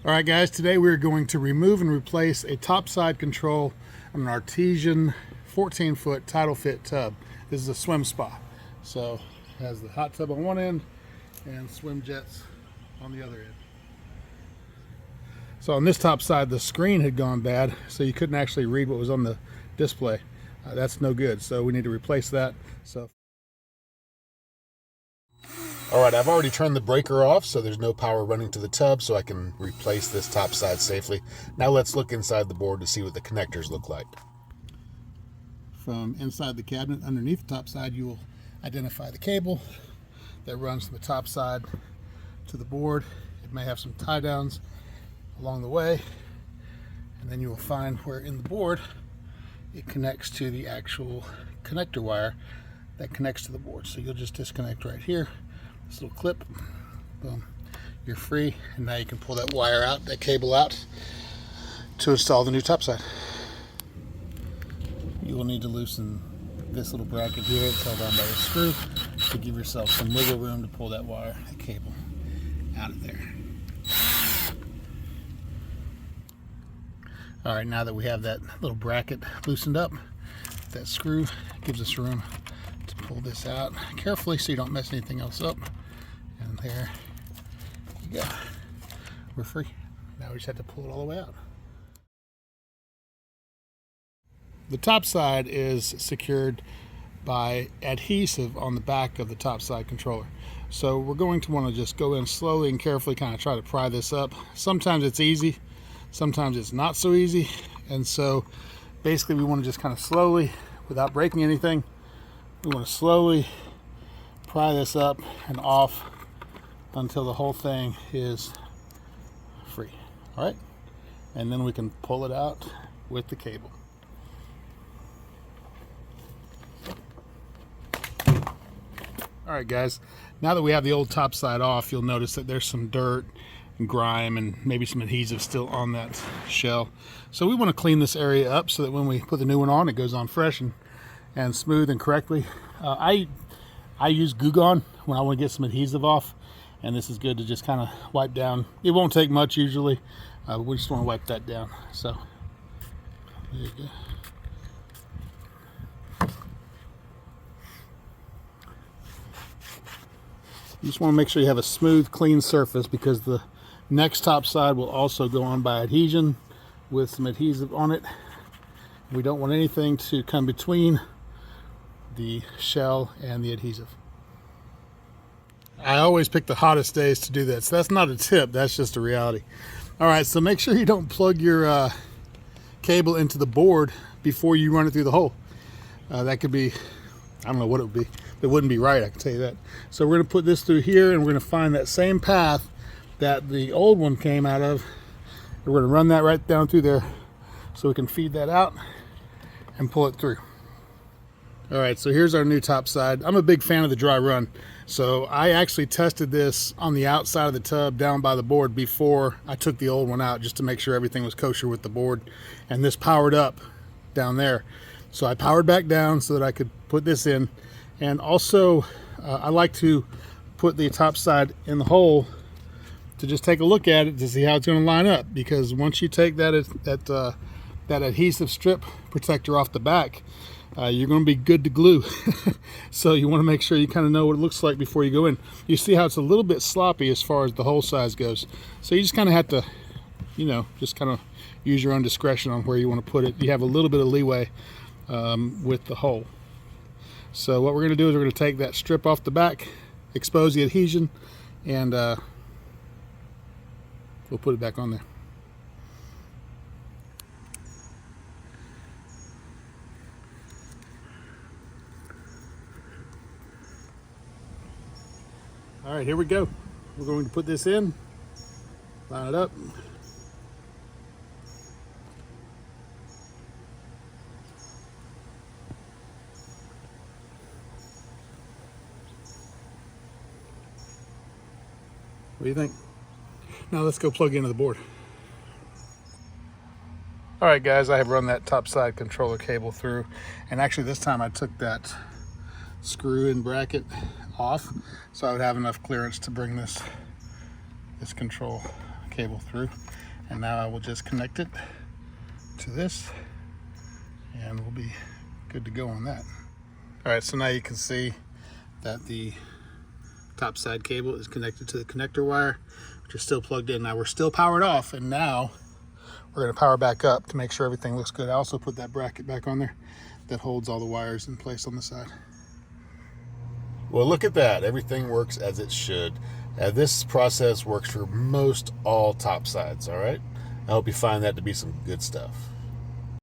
All right guys, today we're going to remove and replace a topside control on an artesian 14-foot tidal fit tub. This is a swim spa. So it has the hot tub on one end and swim jets on the other end. So on this top side, the screen had gone bad, so you couldn't actually read what was on the display. That's no good, so we need to replace that. All right, I've already turned the breaker off, so there's no power running to the tub, so I can replace this top side safely. Now let's look inside the board to see what the connectors look like. From inside the cabinet underneath the top side, you will identify the cable that runs from the top side to the board. It may have some tie downs along the way, and then you will find where in the board it connects to the actual connector wire that connects to the board. So you'll just disconnect right here. This little clip, boom, you're free, and now you can pull that wire out, that cable out, to install the new topside. You will need to loosen this little bracket here. It's held on by a screw to give yourself some wiggle room to pull that wire, that cable, out of there. All right, now that we have that little bracket loosened up, that screw gives us room to pull this out carefully so you don't mess anything else up. And there you go. We're free. Now we just have to pull it all the way out. The top side is secured by adhesive on the back of the top side controller. So we're going to want to just go in slowly and carefully, kind of try to pry this up. Sometimes it's easy, sometimes it's not so easy. And so basically we want to just kind of slowly, without breaking anything, we want to slowly pry this up and off until the whole thing is free. All right, and then we can pull it out with the cable. All right guys, now that we have the old top side off, you'll notice that there's some dirt and grime and maybe some adhesive still on that shell. So we want to clean this area up so that when we put the new one on, it goes on fresh and smooth and correctly. I use Goo Gone when I want to get some adhesive off, and this is good to just kind of wipe down. It won't take much usually, but we just want to wipe that down. So there you go. You just want to make sure you have a smooth, clean surface, because the next top side will also go on by adhesion with some adhesive on it. We don't want anything to come between the shell and the adhesive. I always pick the hottest days to do that, so that's not a tip, that's just a reality. All right, so make sure you don't plug your cable into the board before you run it through the hole. That could be, I don't know what it would be. It wouldn't be right, I can tell you that. So we're gonna put this through here, and we're gonna find that same path that the old one came out of. We're gonna run that right down through there so we can feed that out and pull it through. All right, so here's our new top side. I'm a big fan of the dry run. So I actually tested this on the outside of the tub down by the board before I took the old one out, just to make sure everything was kosher with the board. And this powered up down there. So I powered back down so that I could put this in. And also I like to put the top side in the hole to just take a look at it to see how it's going to line up, because once you take that adhesive strip protector off the back, you're going to be good to glue. So you want to make sure you kind of know what it looks like before you go in. You see how it's a little bit sloppy as far as the hole size goes, so you just kind of have to, you know, just kind of use your own discretion on where you want to put it. You have a little bit of leeway with the hole. So what we're going to do is we're going to take that strip off the back, expose the adhesion, and we'll put it back on there. All right, here we go. We're going to put this in, line it up. What do you think? Now let's go plug into the board. All right guys, I have run that top side controller cable through, and actually this time I took that screw and bracket off so I would have enough clearance to bring this control cable through. And now I will just connect it to this and we'll be good to go on that. All right, so now you can see that the topside cable is connected to the connector wire, which is still plugged in. Now we're still powered off, and now we're gonna power back up to make sure everything looks good. I also put that bracket back on there that holds all the wires in place on the side. Well, look at that. Everything works as it should. This process works for most all topsides, all right? I hope you find that to be some good stuff.